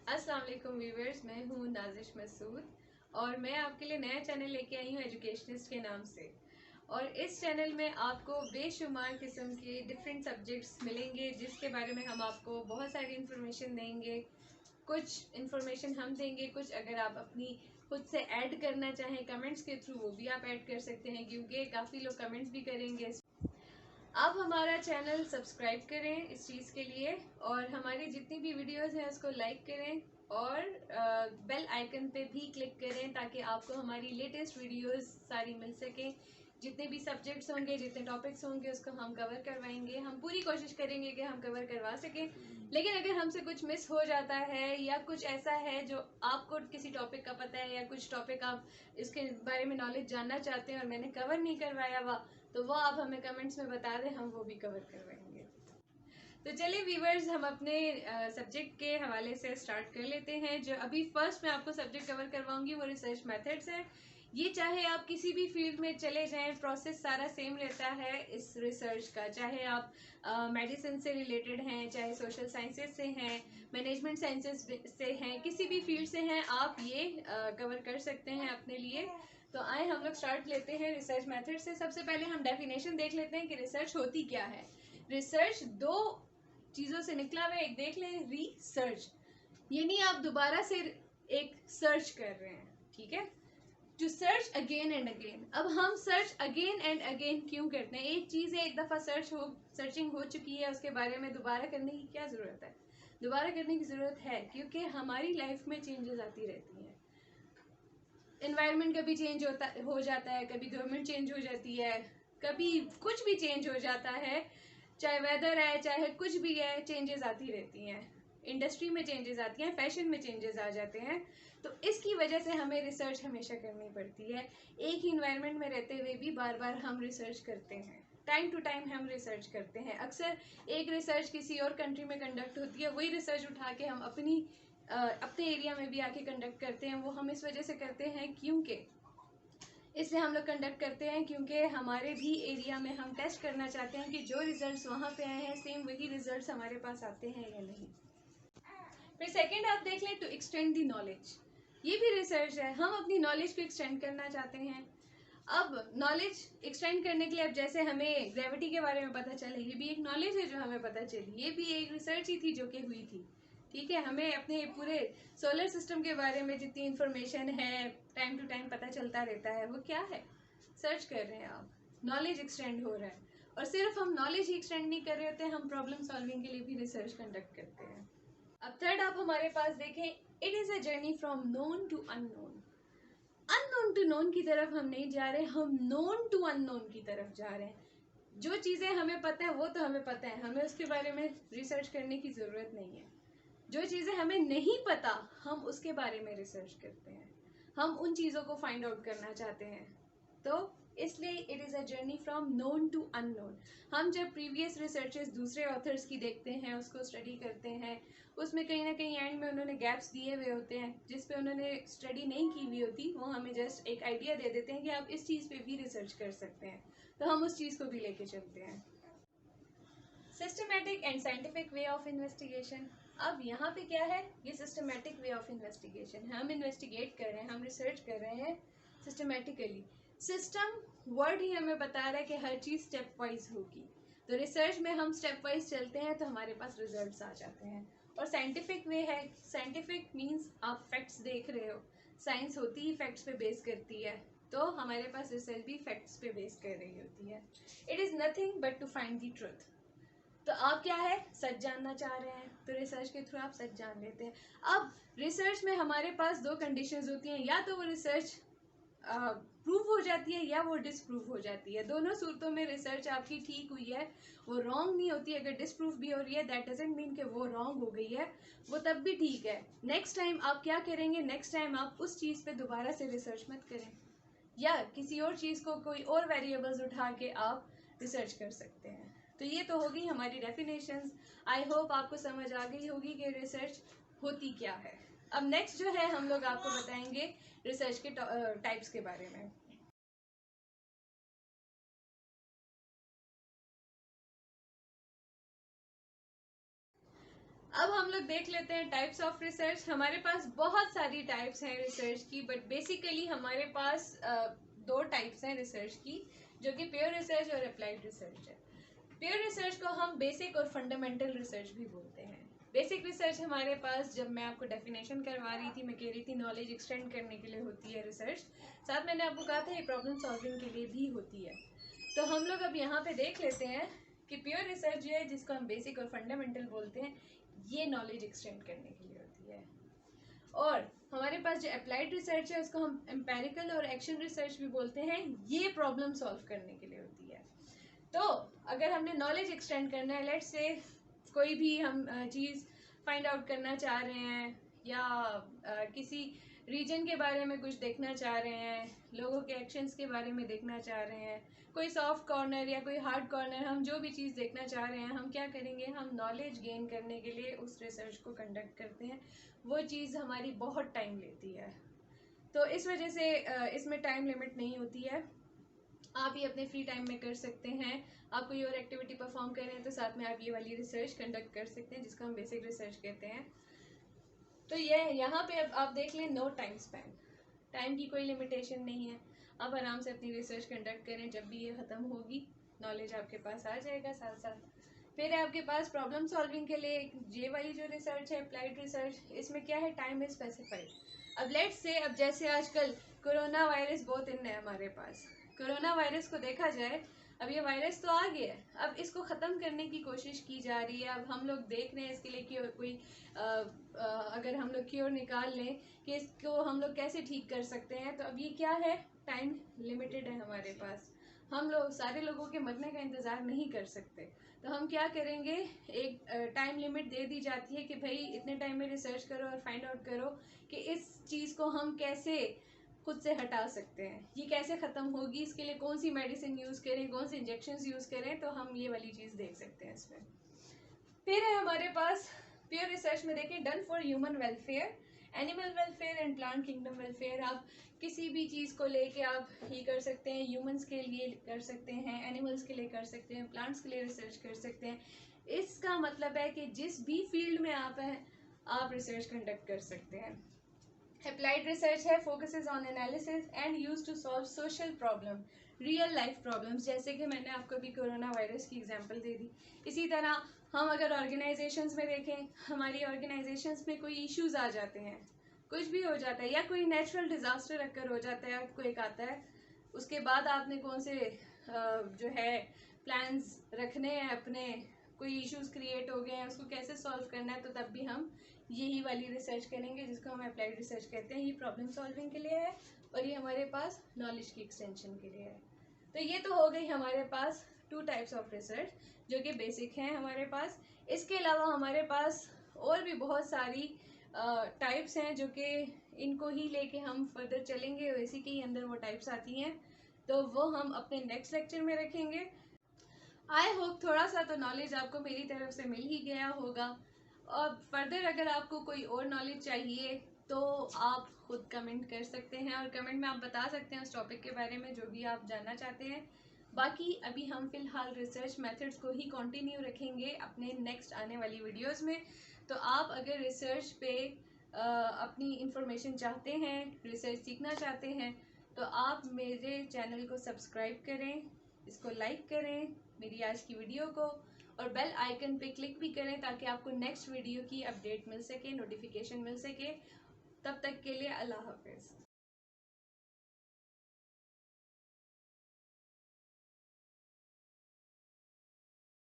अस्सलाम वालेकुम व्यूअर्स, मैं हूँ नाजिश मसूद और मैं आपके लिए नया चैनल लेके आई हूँ एजुकेशनिस्ट के नाम से। और इस चैनल में आपको बेशुमार किस्म के डिफरेंट सब्जेक्ट्स मिलेंगे जिसके बारे में हम आपको बहुत सारी इन्फॉर्मेशन देंगे। कुछ इन्फॉर्मेशन हम देंगे, कुछ अगर आप अपनी खुद से ऐड करना चाहें कमेंट्स के थ्रू वो भी आप ऐड कर सकते हैं, क्योंकि काफ़ी लोग कमेंट्स भी करेंगे। आप हमारा चैनल सब्सक्राइब करें इस चीज़ के लिए, और हमारी जितनी भी वीडियोस हैं उसको लाइक करें और बेल आइकन पे भी क्लिक करें ताकि आपको हमारी लेटेस्ट वीडियोस सारी मिल सकें। जितने भी सब्जेक्ट्स होंगे, जितने टॉपिक्स होंगे, उसको हम कवर करवाएंगे। हम पूरी कोशिश करेंगे कि हम कवर करवा सकें, लेकिन अगर हमसे कुछ मिस हो जाता है या कुछ ऐसा है जो आपको किसी टॉपिक का पता है या कुछ टॉपिक आप इसके बारे में नॉलेज जानना चाहते हैं और मैंने कवर नहीं करवाया हुआ, तो वो आप हमें कमेंट्स में बता दें, हम वो भी कवर करवाएंगे। तो चलिए व्यूवर्स, हम अपने सब्जेक्ट के हवाले से स्टार्ट कर लेते हैं। जो अभी फर्स्ट मैं आपको सब्जेक्ट कवर करवाऊंगी वो रिसर्च मेथड्स है। ये चाहे आप किसी भी फील्ड में चले जाएं, प्रोसेस सारा सेम रहता है इस रिसर्च का। चाहे आप मेडिसिन से रिलेटेड हैं, चाहे सोशल साइंसेस से हैं, मैनेजमेंट साइंसेस से हैं, किसी भी फील्ड से हैं, आप ये कवर कर सकते हैं अपने लिए। तो आए हम लोग स्टार्ट लेते हैं रिसर्च मेथड से। सबसे पहले हम डेफिनेशन देख लेते हैं कि रिसर्च होती क्या है। रिसर्च दो चीज़ों से निकला हुआ है। एक देख लें, रिसर्च यानी आप दोबारा से एक सर्च कर रहे हैं, ठीक है। To search again and again. अब हम सर्च अगेन एंड अगेन क्यों करते हैं? एक चीज़ है, एक दफ़ा सर्चिंग हो चुकी है, उसके बारे में दोबारा करने की क्या ज़रूरत है? दोबारा करने की ज़रूरत है क्योंकि हमारी लाइफ में चेंजेस आती रहती हैं। एनवायरनमेंट कभी चेंज हो जाता है, कभी गवर्नमेंट चेंज हो जाती है, कभी कुछ भी चेंज हो जाता है, चाहे वेदर है चाहे कुछ भी है, चेंजेस आती रहती हैं। इंडस्ट्री में चेंजेस आती हैं, फैशन में चेंजेस आ जाते हैं। तो इसकी वजह से हमें रिसर्च हमेशा करनी पड़ती है। एक ही इन्वायरमेंट में रहते हुए भी बार बार हम रिसर्च करते हैं, टाइम टू टाइम हम रिसर्च करते हैं। अक्सर एक रिसर्च किसी और कंट्री में कंडक्ट होती है, वही रिसर्च उठा के हम अपने एरिया में भी आके कंडक्ट करते हैं। वो हम इस वजह से करते हैं क्योंकि इसलिए हम लोग कंडक्ट करते हैं क्योंकि हमारे भी एरिया में हम टेस्ट करना चाहते हैं कि जो रिजल्ट्स वहाँ पे आए हैं सेम वही रिजल्ट्स हमारे पास आते हैं या नहीं। फिर सेकंड आप देख लें, टू एक्सटेंड दी नॉलेज। ये भी रिसर्च है, हम अपनी नॉलेज को एक्सटेंड करना चाहते हैं। अब नॉलेज एक्सटेंड करने के लिए, अब जैसे हमें ग्रेविटी के बारे में पता चला, ये भी एक नॉलेज है जो हमें पता चली, ये भी एक रिसर्च ही थी जो कि हुई थी, ठीक है। हमें अपने पूरे सोलर सिस्टम के बारे में जितनी इंफॉर्मेशन है टाइम टू टाइम पता चलता रहता है, वो क्या है? सर्च कर रहे हैं आप, नॉलेज एक्सटेंड हो रहा है। और सिर्फ हम नॉलेज ही एक्सटेंड नहीं कर रहे होते, हम प्रॉब्लम सॉल्विंग के लिए भी रिसर्च कंडक्ट करते हैं। अब थर्ड आप हमारे पास देखें, it is a journey from known to unknown. Unknown to known की तरफ हम नहीं जा रहे, हम नोन टू अननोन की तरफ जा रहे हैं। जो चीज़ें हमें पता है वो तो हमें पता है, हमें उसके बारे में रिसर्च करने की ज़रूरत नहीं है। जो चीज़ें हमें नहीं पता, हम उसके बारे में रिसर्च करते हैं, हम उन चीज़ों को फाइंड आउट करना चाहते हैं। तो इसलिए it is a journey from known to unknown. हम जब प्रीवियस रिसर्चेस दूसरे ऑथर्स की देखते हैं, उसको स्टडी करते हैं, उसमें कहीं ना कहीं एंड में उन्होंने गैप्स दिए हुए होते हैं जिस पे उन्होंने स्टडी नहीं की हुई होती, वो हमें जस्ट एक आइडिया दे देते हैं कि आप इस चीज़ पे भी रिसर्च कर सकते हैं, तो हम उस चीज़ को भी लेके चलते हैं। Systematic and scientific way of investigation. अब यहाँ पे क्या है? ये सिस्टमेटिक वे ऑफ इन्वेस्टिगेशन है। हम इन्वेस्टिगेट कर रहे हैं, हम रिसर्च कर रहे हैं सिस्टमेटिकली। सिस्टम वर्ड ही हमें बता रहा है कि हर चीज़ स्टेप वाइज होगी। तो रिसर्च में हम स्टेप वाइज चलते हैं तो हमारे पास रिजल्ट्स आ जाते हैं। और साइंटिफिक वे है, साइंटिफिक मीन्स आप फैक्ट्स देख रहे हो। साइंस होती ही फैक्ट्स पे बेस करती है, तो हमारे पास रिसर्च भी फैक्ट्स पे बेस कर रही होती है। It is nothing but to find the truth. तो आप क्या है, सच जानना चाह रहे हैं, तो रिसर्च के थ्रू आप सच जान लेते हैं। अब रिसर्च में हमारे पास दो कंडीशंस होती हैं, या तो वो रिसर्च प्रूव हो जाती है या वो डिसप्रूव हो जाती है। दोनों सूरतों में रिसर्च आपकी ठीक हुई है, वो रॉन्ग नहीं होती। अगर डिसप्रूव भी हो रही है, दैट डजंट मीन कि वो रॉन्ग हो गई है, वो तब भी ठीक है। नेक्स्ट टाइम आप क्या करेंगे? नेक्स्ट टाइम आप उस चीज़ पे दोबारा से रिसर्च मत करें, या किसी और चीज़ को, कोई और वेरिएबल्स उठा के आप रिसर्च कर सकते हैं। तो ये तो होगी हमारी डेफिनेशंस। आई होप आपको समझ आ गई होगी कि रिसर्च होती क्या है। अब नेक्स्ट जो है, हम लोग आपको बताएंगे रिसर्च के टाइप्स के बारे में। अब हम लोग देख लेते हैं टाइप्स ऑफ रिसर्च। हमारे पास बहुत सारी टाइप्स हैं रिसर्च की, बट बेसिकली हमारे पास दो टाइप्स हैं रिसर्च की, जो कि प्योर रिसर्च और अप्लाइड रिसर्च है। प्योर रिसर्च को हम बेसिक और फंडामेंटल रिसर्च भी बोलते हैं। बेसिक रिसर्च हमारे पास, जब मैं आपको डेफिनेशन करवा रही थी, मैं कह रही थी नॉलेज एक्सटेंड करने के लिए होती है रिसर्च, साथ मैंने आपको कहा था ये प्रॉब्लम सॉल्विंग के लिए भी होती है। तो हम लोग अब यहाँ पे देख लेते हैं कि प्योर रिसर्च जो है, जिसको हम बेसिक और फंडामेंटल बोलते हैं, ये नॉलेज एक्सटेंड करने के लिए होती है। और हमारे पास जो अप्लाइड रिसर्च है, उसको हम एम्पेरिकल और एक्शन रिसर्च भी बोलते हैं, ये प्रॉब्लम सॉल्व करने के लिए होती है। तो अगर हमने नॉलेज एक्सटेंड करना है, लेट्स से कोई भी हम चीज़ फाइंड आउट करना चाह रहे हैं, या किसी रीजन के बारे में कुछ देखना चाह रहे हैं, लोगों के एक्शंस के बारे में देखना चाह रहे हैं, कोई सॉफ्ट कॉर्नर या कोई हार्ड कॉर्नर, हम जो भी चीज़ देखना चाह रहे हैं, हम क्या करेंगे, हम नॉलेज गेन करने के लिए उस रिसर्च को कंडक्ट करते हैं। वो चीज़ हमारी बहुत टाइम लेती है, तो इस वजह से इसमें टाइम लिमिट नहीं होती है। आप ये अपने फ्री टाइम में कर सकते हैं। आप कोई और एक्टिविटी परफॉर्म कर रहे हैं तो साथ में आप ये वाली रिसर्च कंडक्ट कर सकते हैं, जिसको हम बेसिक रिसर्च कहते हैं। तो ये यहाँ पे अब आप देख लें, नो टाइम स्पैन, टाइम की कोई लिमिटेशन नहीं है। आप आराम से अपनी रिसर्च कंडक्ट करें, जब भी ये ख़त्म होगी नॉलेज आपके पास आ जाएगा साथ साथ। फिर है आपके पास प्रॉब्लम सॉल्विंग के लिए ये वाली जो रिसर्च है, अप्लाइड रिसर्च, इसमें क्या है, टाइम इज स्पेसिफाइड। अब लेट्स से, अब जैसे आजकल कोरोना वायरस बहुत इन है हमारे पास, कोरोना वायरस को देखा जाए, अब ये वायरस तो आ गया है, अब इसको ख़त्म करने की कोशिश की जा रही है। अब हम लोग देख रहे हैं इसके लिए कि कोई अगर हम लोग क्योर निकाल लें कि इसको हम लोग कैसे ठीक कर सकते हैं, तो अब ये क्या है, टाइम लिमिटेड है हमारे पास। हम लोग सारे लोगों के मरने का इंतज़ार नहीं कर सकते, तो हम क्या करेंगे, एक टाइम लिमिट दे दी जाती है कि भाई इतने टाइम में रिसर्च करो और फाइंड आउट करो कि इस चीज़ को हम कैसे खुद से हटा सकते हैं, ये कैसे ख़त्म होगी, इसके लिए कौन सी मेडिसिन यूज़ करें, कौन से इंजेक्शन यूज़ करें, तो हम ये वाली चीज़ देख सकते हैं इसमें। फिर है हमारे पास प्योर रिसर्च में देखें, done for human welfare, animal welfare and plant kingdom welfare. आप किसी भी चीज़ को लेके आप ये कर सकते हैं, ह्यूमंस के लिए कर सकते हैं, एनिमल्स के लिए कर सकते हैं, प्लांट्स के लिए रिसर्च कर सकते हैं। इसका मतलब है कि जिस भी फील्ड में आप हैं, आप रिसर्च कंडक्ट कर सकते हैं। अप्लाइड रिसर्च है, focuses on analysis and use to solve social problem, real life problems, जैसे कि मैंने आपको भी कोरोना वायरस की एग्जांपल दे दी। इसी तरह हम अगर ऑर्गेनाइजेशंस में देखें, हमारी ऑर्गेनाइजेशंस में कोई इश्यूज आ जाते हैं, कुछ भी हो जाता है, या कोई नेचुरल डिजास्टर अक्कर हो जाता है, आपको एक आता है, उसके बाद आपने कौन से जो है प्लान्स रखने हैं अपने, कोई इश्यूज क्रिएट हो गए हैं, उसको कैसे सॉल्व करना है, तो तब भी हम यही वाली रिसर्च करेंगे, जिसको हम अप्लाइड रिसर्च कहते हैं। ये प्रॉब्लम सॉल्विंग के लिए है, और ये हमारे पास नॉलेज की एक्सटेंशन के लिए है। तो ये तो हो गई हमारे पास टू टाइप्स ऑफ रिसर्च, जो कि बेसिक हैं हमारे पास। इसके अलावा हमारे पास और भी बहुत सारी टाइप्स हैं, जो कि इनको ही लेके हम फर्दर चलेंगे, और इसी के ही अंदर वो टाइप्स आती हैं, तो वो हम अपने नेक्स्ट लेक्चर में रखेंगे। आई होप थोड़ा सा तो नॉलेज आपको मेरी तरफ से मिल ही गया होगा, और फर्दर अगर आपको कोई और नॉलेज चाहिए तो आप खुद कमेंट कर सकते हैं, और कमेंट में आप बता सकते हैं उस टॉपिक के बारे में जो भी आप जानना चाहते हैं। बाकी अभी हम फिलहाल रिसर्च मेथड्स को ही कंटिन्यू रखेंगे अपने नेक्स्ट आने वाली वीडियोस में। तो आप अगर रिसर्च पे अपनी इंफॉर्मेशन चाहते हैं, रिसर्च सीखना चाहते हैं, तो आप मेरे चैनल को सब्सक्राइब करें, इसको लाइक करें मेरी आज की वीडियो को, और बेल आइकन पे क्लिक भी करें, ताकि आपको नेक्स्ट वीडियो की अपडेट मिल सके, नोटिफिकेशन मिल सके। तब तक के लिए अल्लाह हाफिज़।